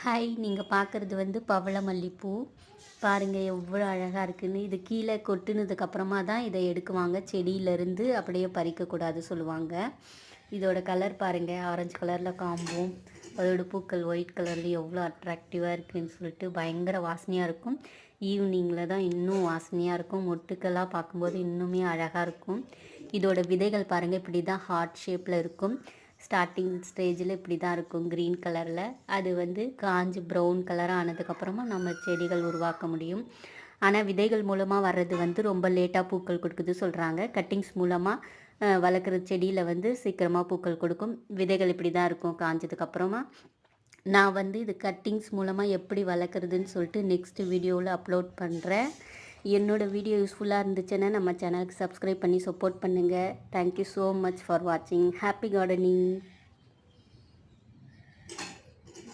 Hi, நீங்கள் பார்க்குறது வந்து பவளமல்லிப்பூ. பாருங்க எவ்வளோ அழகாக இருக்குன்னு. இது கீழே கொட்டுனதுக்கப்புறமா தான் இதை எடுக்குவாங்க. செடியிலேருந்து அப்படியே பறிக்கக்கூடாது சொல்லுவாங்க. இதோட கலர் பாருங்கள், ஆரஞ்சு கலரில் காம்பும் அதோட பூக்கள் ஒயிட் கலர்லேயும் எவ்வளோ அட்ராக்டிவாக இருக்குதுன்னு சொல்லிட்டு பயங்கர வாசனையாக இருக்கும். ஈவினிங்கில் தான் இன்னும் வாசனையாக இருக்கும். மொட்டுக்கெல்லாம் பார்க்கும்போது இன்னுமே அழகாக இருக்கும். இதோட விதைகள் பாருங்கள், இப்படி தான் ஹார்ட் ஷேப்பில் இருக்கும். ஸ்டார்டிங் ஸ்டேஜில் இப்படி தான் இருக்கும் க்ரீன் கலரில். அது வந்து காஞ்சி ப்ரௌன் கலராக ஆனதுக்கப்புறமா நம்ம செடிகள் உருவாக்க முடியும். ஆனால் விதைகள் மூலமாக வர்றது வந்து ரொம்ப லேட்டாக பூக்கள் கொடுக்குது சொல்கிறாங்க. கட்டிங்ஸ் மூலமாக வளர்க்குற செடியில் வந்து சீக்கிரமாக பூக்கள் கொடுக்கும். விதைகள் இப்படி தான் இருக்கும் காஞ்சதுக்கப்புறமா. நான் வந்து இது கட்டிங்ஸ் மூலமாக எப்படி வளர்க்குறதுன்னு சொல்லிட்டு நெக்ஸ்ட் வீடியோவில் அப்லோட் பண்ணுறேன். என்னோடய வீடியோ யூஸ்ஃபுல்லாக இருந்துச்சுன்னா நம்ம சேனலுக்கு சப்ஸ்கிரைப் பண்ணி சப்போர்ட் பண்ணுங்கள். தேங்க்யூ ஸோ மச் ஃபார் வாட்சிங். Happy gardening.